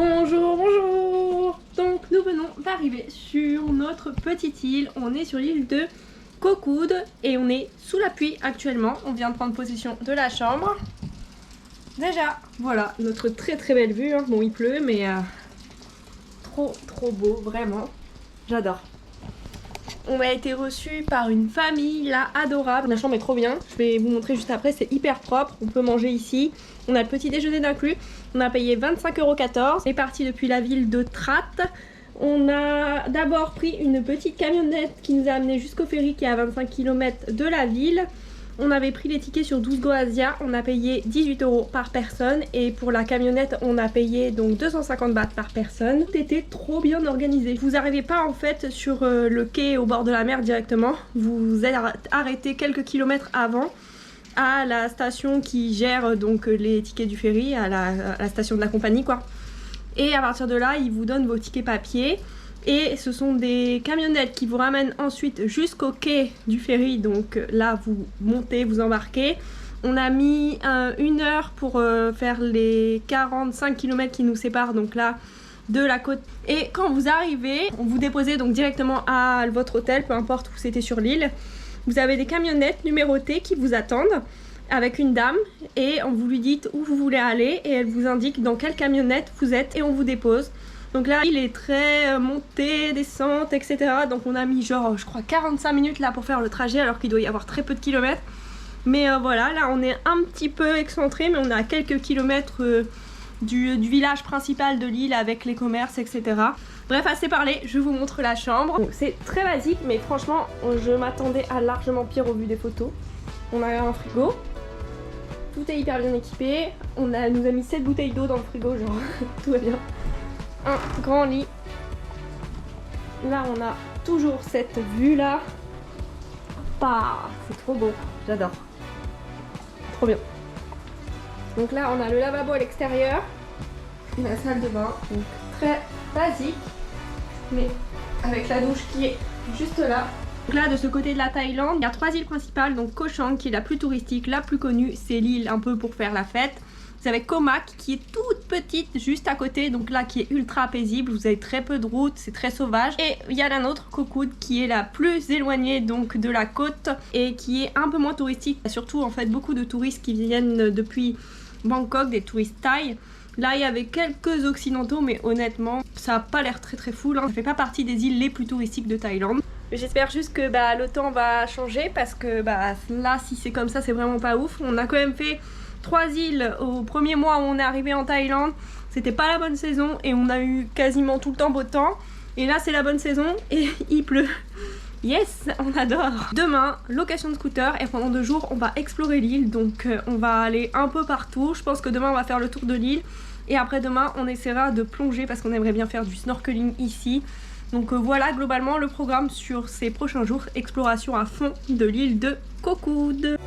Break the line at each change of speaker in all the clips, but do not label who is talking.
Bonjour, bonjour. Donc nous venons d'arriver sur notre petite île. On est sur l'île de Cocoud et on est sous la pluie actuellement. On vient de prendre possession de la chambre. Déjà, voilà notre très belle vue. Bon, il pleut mais trop beau, vraiment. J'adore. On a été reçu par une famille là adorable. La chambre est trop bien. Je vais vous montrer juste après. C'est hyper propre. On peut manger ici. On a le petit déjeuner d'inclus. On a payé 25,14 €. On est parti depuis la ville de Trat. On a d'abord pris une petite camionnette qui nous a amené jusqu'au ferry qui est à 25 km de la ville. On avait pris les tickets sur 12 GoAsia, on a payé 18 € par personne et pour la camionnette on a payé donc 250 bahts par personne. Tout était trop bien organisé. Vous n'arrivez pas en fait sur le quai au bord de la mer directement, vous êtes arrêté quelques kilomètres avant à la station qui gère donc les tickets du ferry, à la station de la compagnie quoi. Et à partir de là ils vous donnent vos tickets papier. Et ce sont des camionnettes qui vous ramènent ensuite jusqu'au quai du ferry. Donc là vous montez, vous embarquez. On a mis 1 heure pour faire les 45 km qui nous séparent donc là de la côte. Et quand vous arrivez, on vous dépose donc directement à votre hôtel, peu importe où c'était sur l'île. Vous avez des camionnettes numérotées qui vous attendent avec une dame et vous lui dites où vous voulez aller et elle vous indique dans quelle camionnette vous êtes et on vous dépose. Donc là il est très montée, descente, etc. Donc on a mis genre je crois 45 minutes là pour faire le trajet alors qu'il doit y avoir très peu de kilomètres. Mais voilà, là on est un petit peu excentré mais on est à quelques kilomètres du village principal de l'île avec les commerces, etc. Bref, assez parlé, je vous montre la chambre. C'est très basique mais franchement je m'attendais à largement pire au vu des photos. On a un frigo, tout est hyper bien équipé. Elle nous a mis 7 bouteilles d'eau dans le frigo, genre tout va bien. Un grand lit. Là on a toujours cette vue là. Bah, c'est trop beau, j'adore. Trop bien. Donc là on a le lavabo à l'extérieur et la salle de bain. Donc très basique mais avec la douche qui est juste là. Donc là de ce côté de la Thaïlande, il y a 3 îles principales. Donc Koh Chang qui est la plus touristique, la plus connue, c'est l'île un peu pour faire la fête. Vous avez Koh Mak qui est toute petite juste à côté, donc là qui est ultra paisible, vous avez très peu de routes, c'est très sauvage. Et il y a la nôtre, Cocoud, qui est la plus éloignée donc de la côte et qui est un peu moins touristique. Il y a surtout en fait beaucoup de touristes qui viennent depuis Bangkok, des touristes thaïs. Là il y avait quelques occidentaux mais honnêtement ça n'a pas l'air très full, hein. Ça fait pas partie des îles les plus touristiques de Thaïlande. J'espère juste que le temps va changer parce que là si c'est comme ça c'est vraiment pas ouf. On a quand même fait 3 îles au premier mois où on est arrivé en Thaïlande, c'était pas la bonne saison et on a eu quasiment tout le temps beau temps. Et là c'est la bonne saison et il pleut. Yes, on adore. Demain, location de scooter et pendant 2 jours on va explorer l'île. Donc on va aller un peu partout. Je pense que demain on va faire le tour de l'île. Et après demain on essaiera de plonger parce qu'on aimerait bien faire du snorkeling ici. Donc voilà globalement le programme sur ces prochains jours. Exploration à fond de l'île de Cocoud.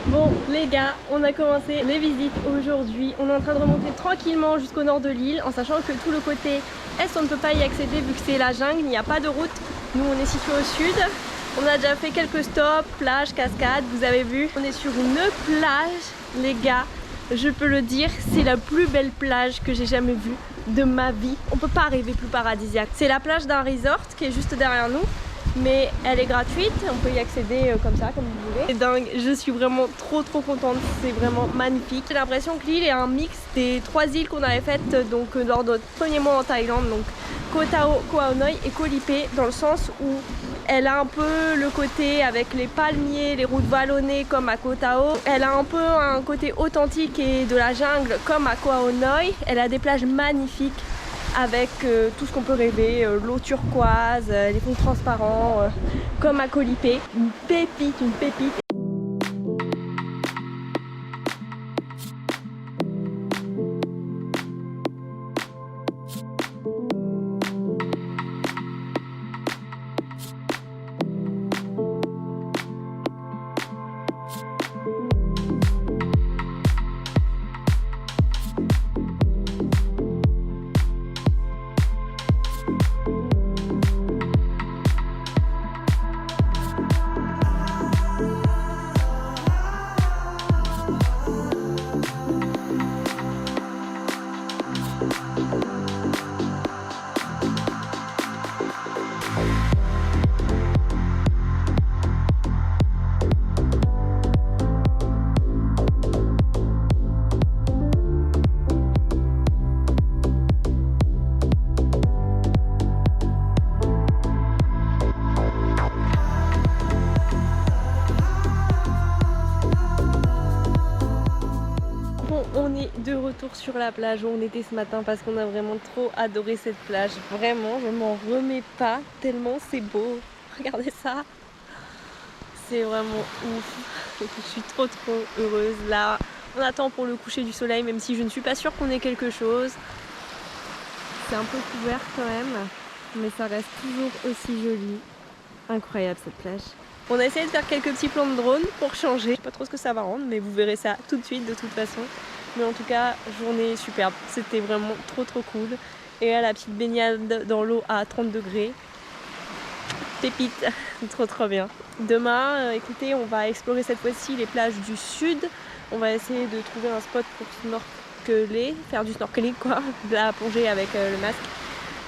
Bon les gars, on a commencé les visites aujourd'hui. On est en train de remonter tranquillement jusqu'au nord de l'île en sachant que tout le côté est on ne peut pas y accéder vu que c'est la jungle, il n'y a pas de route. Nous on est situé au sud. On a déjà fait quelques stops, plage, cascade, vous avez vu. On est sur une plage les gars, je peux le dire, c'est la plus belle plage que j'ai jamais vue de ma vie. On peut pas rêver plus paradisiaque. C'est la plage d'un resort qui est juste derrière nous. Mais elle est gratuite, on peut y accéder comme ça, comme vous voulez. C'est dingue, je suis vraiment trop contente, c'est vraiment magnifique. J'ai l'impression que l'île est un mix des 3 îles qu'on avait faites donc, lors de notre premier mois en Thaïlande, donc Koh Tao, Koh Ao Noi et Koh Lipe, dans le sens où elle a un peu le côté avec les palmiers, les routes vallonnées comme à Koh Tao. Elle a un peu un côté authentique et de la jungle comme à Koh Ao Noi. Elle a des plages magnifiques avec tout ce qu'on peut rêver, l'eau turquoise, les fonds transparents, comme à Koh Lipe. Une pépite, une pépite. On est de retour sur la plage où on était ce matin parce qu'on a vraiment trop adoré cette plage. Vraiment, je m'en remets pas tellement c'est beau. Regardez ça. C'est vraiment ouf. Je suis trop heureuse. Là, on attend pour le coucher du soleil même si je ne suis pas sûre qu'on ait quelque chose. C'est un peu couvert quand même, mais ça reste toujours aussi joli. Incroyable cette plage. On a essayé de faire quelques petits plans de drone pour changer. Je sais pas trop ce que ça va rendre, mais vous verrez ça tout de suite de toute façon. Mais en tout cas, journée superbe. C'était vraiment trop cool. Et là, la petite baignade dans l'eau à 30 degrés. Pépite, trop bien. Demain, écoutez, on va explorer cette fois-ci les plages du sud. On va essayer de trouver un spot pour snorkeler, faire du snorkeling quoi, de la plongée avec le masque.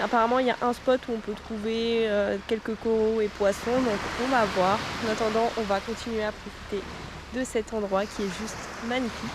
Apparemment il y a un spot où on peut trouver quelques coraux et poissons, donc on va voir. En attendant, on va continuer à profiter de cet endroit qui est juste magnifique.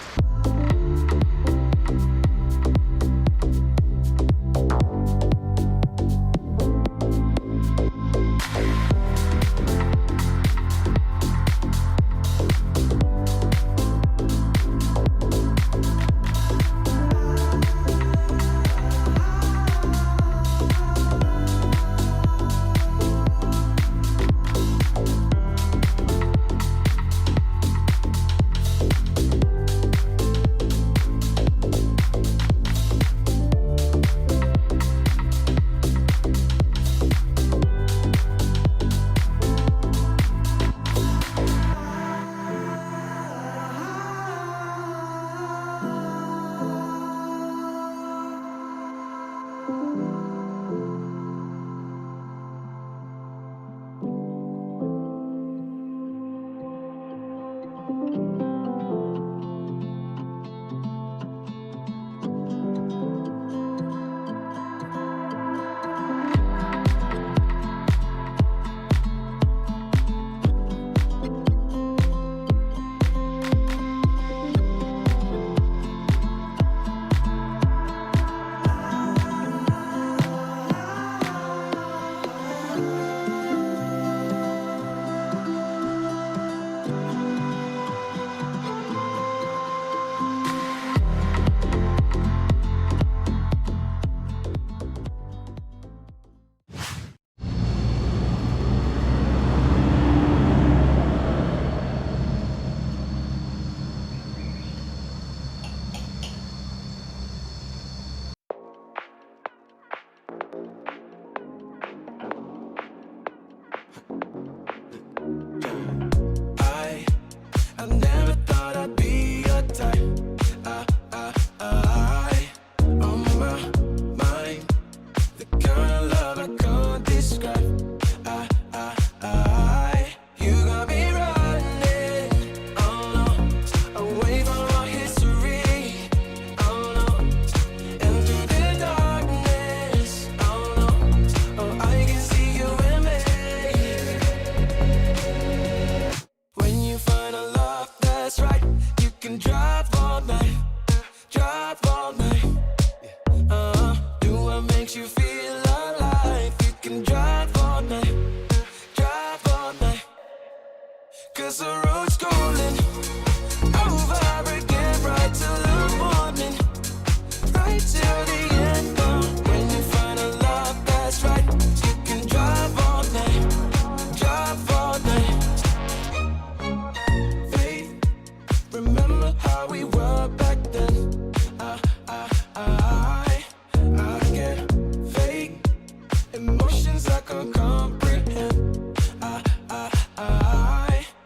emotions I can't comprehend.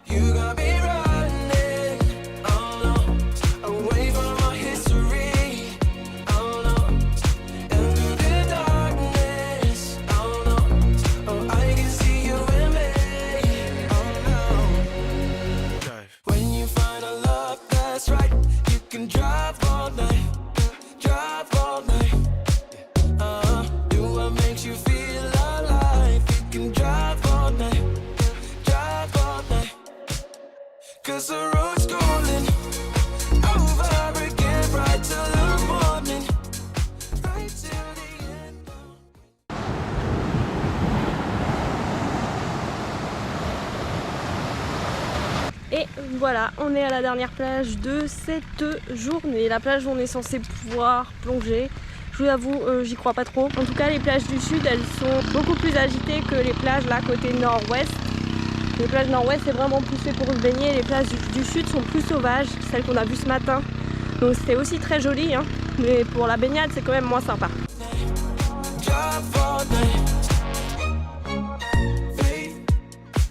You got me running, oh no, away from my history, oh no, and through the darkness, oh no, oh I can see you in me, oh no. When you find a love that's right, you can drive all night, drive all night. Do what makes you feel alive. You can drive all night, drive all night. 'Cause the road's calling over again, right till the morning, right till the end.
Et voilà, on est à la dernière plage de cette journée, la plage où on est censé pouvoir plonger. Je vous avoue, j'y crois pas trop. En tout cas, les plages du sud, elles sont beaucoup plus agitées que les plages là côté nord-ouest. Les plages nord-ouest, c'est vraiment poussé pour se baigner. Les plages du sud sont plus sauvages, celles qu'on a vues ce matin. Donc c'était aussi très joli, hein. Mais pour la baignade, c'est quand même moins sympa.
Drive all night. Faith,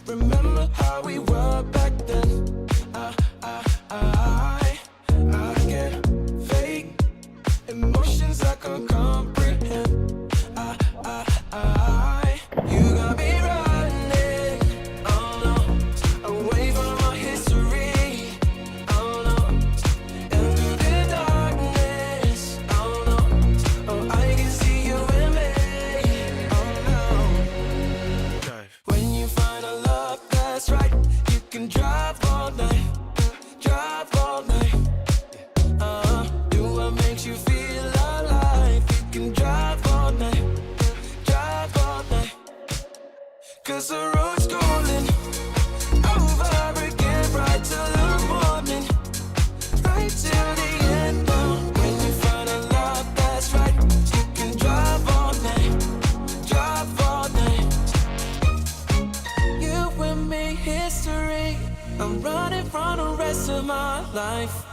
remember how we were back then. I get fake emotions I can't comprehend. You got me running, oh no, away from my history, oh no, and through the darkness, oh no, oh I can see you in me, oh no. When you find a love that's right, you can drive all night, drive all night. Do what makes you feel alive. You can drive all night, drive all night. 'Cause the road's calling over again, right till the morning, right till the end. When you find a love that's right, you can drive all night, drive all night. You and me, history. I'm running from the rest of my life.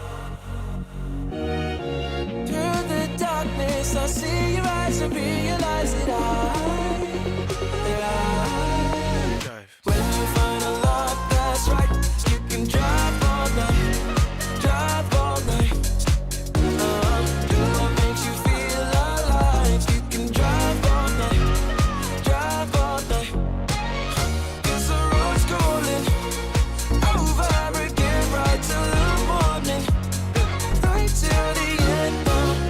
Through the darkness, I see your eyes and realize that when you find a love that's right, you can drive all night, drive all night. Do what makes you feel alive. You can drive all night, drive all night. 'Cause the road's calling over again, right till the morning, right till the end.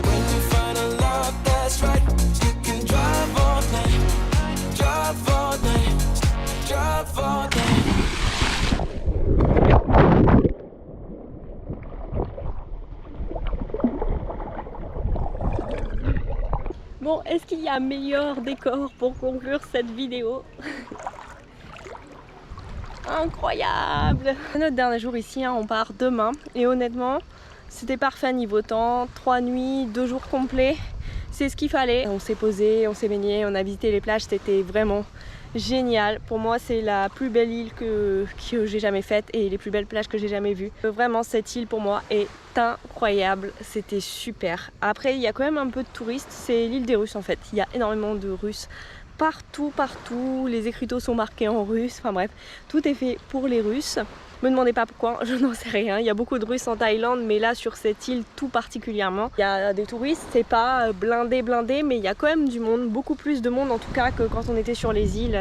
When you find a love that's right, you can drive all night, drive all night, drive all night.
Bon, est-ce qu'il y a un meilleur décor pour conclure cette vidéo? Incroyable! Notre dernier jour ici, hein, on part demain et honnêtement c'était parfait niveau temps, 3 nuits, 2 jours complets, c'est ce qu'il fallait. On s'est posé, on s'est baigné, on a visité les plages, c'était vraiment génial. Pour moi c'est la plus belle île que j'ai jamais faite et les plus belles plages que j'ai jamais vues. Vraiment cette île pour moi est incroyable, c'était super. Après il y a quand même un peu de touristes, c'est l'île des Russes en fait, il y a énormément de Russes. Partout, les écriteaux sont marqués en russe, enfin bref, tout est fait pour les Russes. Me demandez pas pourquoi, je n'en sais rien. Il y a beaucoup de Russes en Thaïlande, mais là sur cette île tout particulièrement. Il y a des touristes, c'est pas blindé, mais il y a quand même du monde, beaucoup plus de monde en tout cas que quand on était sur les îles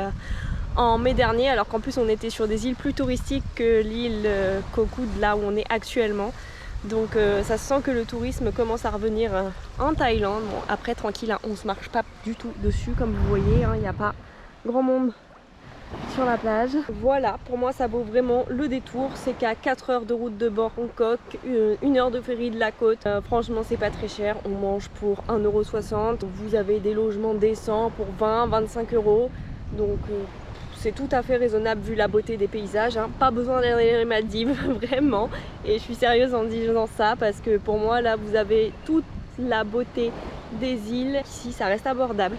en mai dernier, alors qu'en plus on était sur des îles plus touristiques que l'île Koh Kood, là où on est actuellement. Donc ça se sent que le tourisme commence à revenir en Thaïlande. Bon, après tranquille, hein, on se marche pas du tout dessus comme vous voyez, il n'y a pas grand monde sur la plage. Voilà, pour moi ça vaut vraiment le détour. C'est qu'à 4 heures de route de Bangkok, 1 heure de ferry de la côte. Franchement c'est pas très cher, on mange pour 1,60 €. Vous avez des logements décents pour 20-25 €. Donc c'est tout à fait raisonnable vu la beauté des paysages, hein. Pas besoin d'aller les Maldives, vraiment. Et je suis sérieuse en disant ça parce que pour moi là vous avez toute la beauté des îles. Ici ça reste abordable.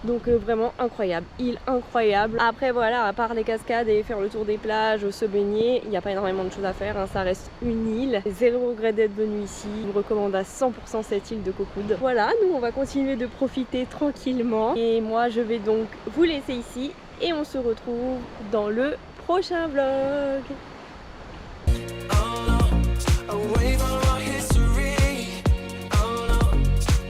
Donc vraiment incroyable, île incroyable. Après voilà, à part les cascades et faire le tour des plages, se baigner, il n'y a pas énormément de choses à faire, hein. Ça reste une île. Zéro regret d'être venu ici. Je vous recommande à 100% cette île de Cocoud. Voilà, nous on va continuer de profiter tranquillement. Et moi je vais donc vous laisser ici et on se retrouve dans le prochain vlog.
away from